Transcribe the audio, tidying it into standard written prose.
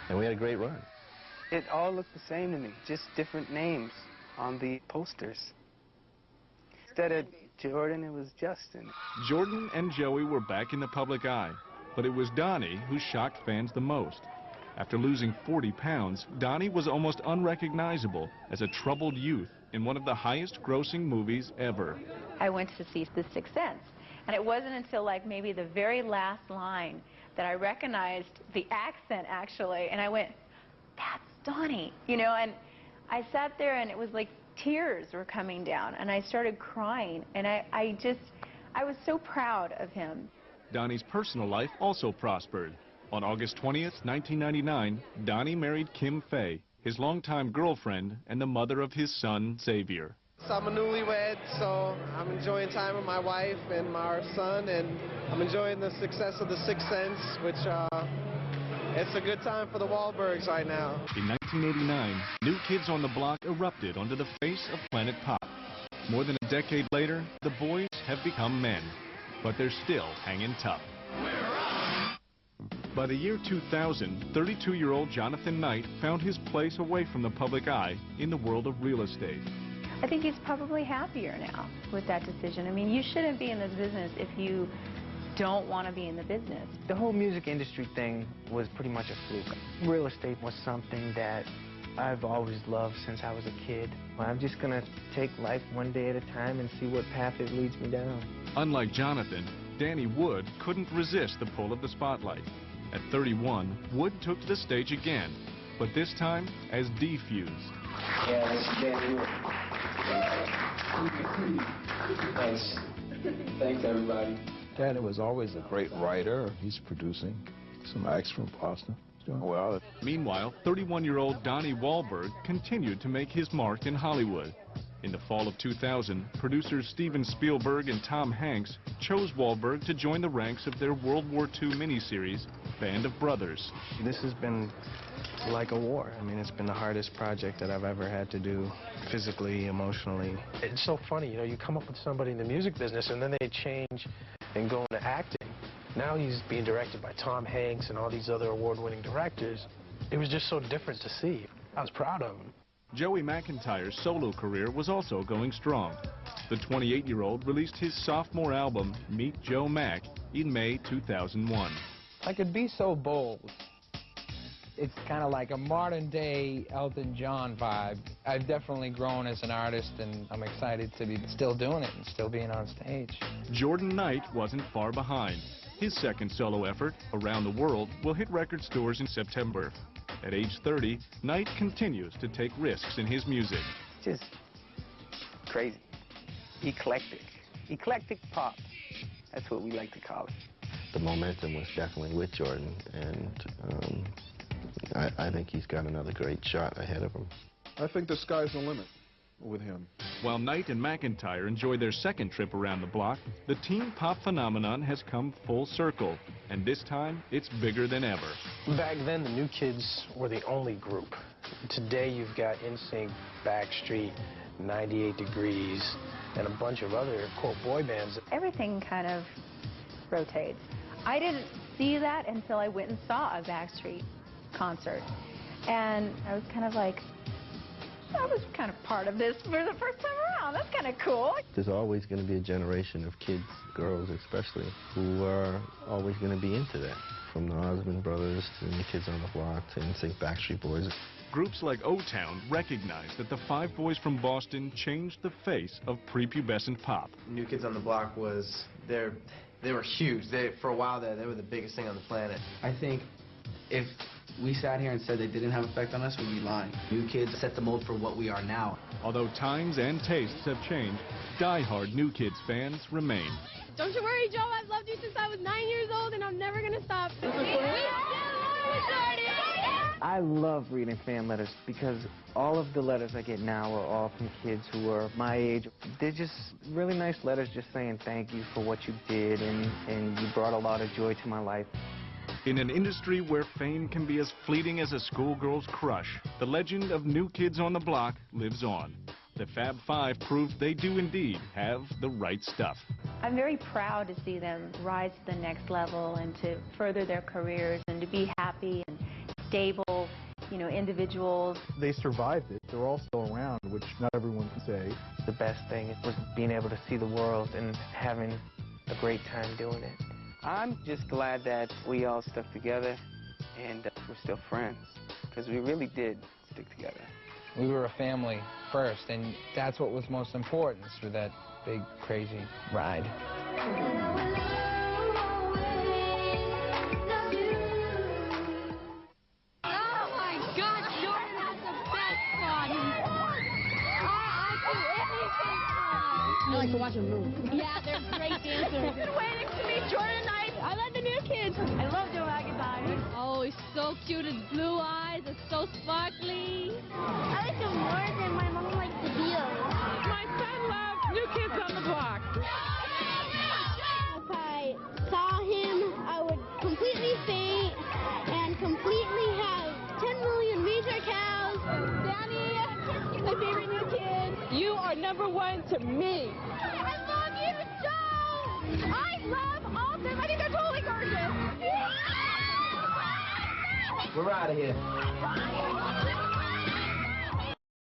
And we had a great run. It all looked the same to me, just different names on the posters. Instead of Jordan, it was Justin. Jordan and Joey were back in the public eye, but it was Donnie who shocked fans the most. After losing 40 pounds, Donnie was almost unrecognizable as a troubled youth in one of the highest-grossing movies ever. I went to see The Sixth Sense, and it wasn't until like maybe the very last line that I recognized the accent, actually, and I went, that's Donnie, you know, and I sat there and it was like tears were coming down, and I started crying, and I was so proud of him. Donnie's personal life also prospered. On August 20th, 1999, Donnie married Kim Fay, his longtime girlfriend and the mother of his son, Xavier. So I'm a newlywed, so I'm enjoying time with my wife and our son, and I'm enjoying the success of The Sixth Sense, which it's a good time for the Wahlbergs right now. In 1989, New Kids on the Block erupted onto the face of Planet Pop. More than a decade later, the boys have become men, but they're still hanging tough. By the year 2000, 32-year-old Jonathan Knight found his place away from the public eye in the world of real estate. I think he's probably happier now with that decision. I mean, you shouldn't be in this business if you don't want to be in the business. The whole music industry thing was pretty much a fluke. Real estate was something that I've always loved since I was a kid. I'm just going to take life one day at a time and see what path it leads me down. Unlike Jonathan, Danny Wood couldn't resist the pull of the spotlight. At 31, Wood took to the stage again, but this time as D-Fuse. Yeah, this is Danny Wood. Thanks. Thanks, everybody. Danny was always a great writer. He's producing some acts from Boston. He's doing well. Meanwhile, 31-year-old Donnie Wahlberg continued to make his mark in Hollywood. In the fall of 2000, producers Steven Spielberg and Tom Hanks chose Wahlberg to join the ranks of their World War II miniseries, Band of Brothers. This has been like a war. I mean, it's been the hardest project that I've ever had to do, physically, emotionally. It's so funny, you know, you come up with somebody in the music business and then they change and go into acting. Now he's being directed by Tom Hanks and all these other award-winning directors. It was just so different to see. I was proud of him. Joey McIntyre's solo career was also going strong. The 28-year-old released his sophomore album, Meet Joe Mac, in May 2001. I could be so bold. It's kind of like a modern-day Elton John vibe. I've definitely grown as an artist, and I'm excited to be still doing it and still being on stage. Jordan Knight wasn't far behind. His second solo effort, Around the World, will hit record stores in September. At age 30, Knight continues to take risks in his music. Just crazy. Eclectic. Eclectic pop. That's what we like to call it. The momentum was definitely with Jordan, and I think he's got another great shot ahead of him. I think the sky's the limit with him. While Knight and McIntyre enjoy their second trip around the block, the teen pop phenomenon has come full circle, and this time it's bigger than ever. Back then, the New Kids were the only group. Today, you've got NSYNC, Backstreet, 98 Degrees, and a bunch of other, quote, boy bands. Everything kind of rotates. I didn't see that until I went and saw a Backstreet concert, and I was kind of like, I was kind of part of this for the first time around. That's kind of cool. There's always going to be a generation of kids, girls especially, who are always going to be into that. From the Osmond Brothers to the Kids on the Block to NSYNC, Backstreet Boys. Groups like O-Town recognize that the five boys from Boston changed the face of prepubescent pop. New Kids on the Block was, they were huge. For a while there, they were the biggest thing on the planet. I think if we sat here and said they didn't have effect on us, we'd be lying. New Kids set the mold for what we are now. Although times and tastes have changed, die-hard New Kids fans remain. Don't you worry, Joe. I've loved you since I was 9 years old, and I'm never going to stop. I love reading fan letters because all of the letters I get now are all from kids who are my age. They're just really nice letters just saying thank you for what you did, and you brought a lot of joy to my life. In an industry where fame can be as fleeting as a schoolgirl's crush, the legend of New Kids on the Block lives on. The Fab Five proved they do indeed have the right stuff. I'm very proud to see them rise to the next level and to further their careers and to be happy and stable you know, individuals. They survived it. They're all still around, which not everyone can say. The best thing was being able to see the world and having a great time doing it. I'm just glad that we all stuck together and we're still friends, because we really did stick together. We were a family first, and that's what was most important through that big, crazy ride. I like to watch them move. Yeah, they're great dancers. I've been waiting to meet Jordan Knight. I love the new kids. I love Joe Agadine. Oh, he's so cute. His blue eyes are so sparkly. I like him more than my mom likes the Beatles. My son loves New Kids on the Block. If I saw him, I would completely faint and completely have 10 million major cows. Danny, my favorite new kid. You are #1 to me. I love you, Joe! I love all of them. I think they're totally gorgeous. We're out of here.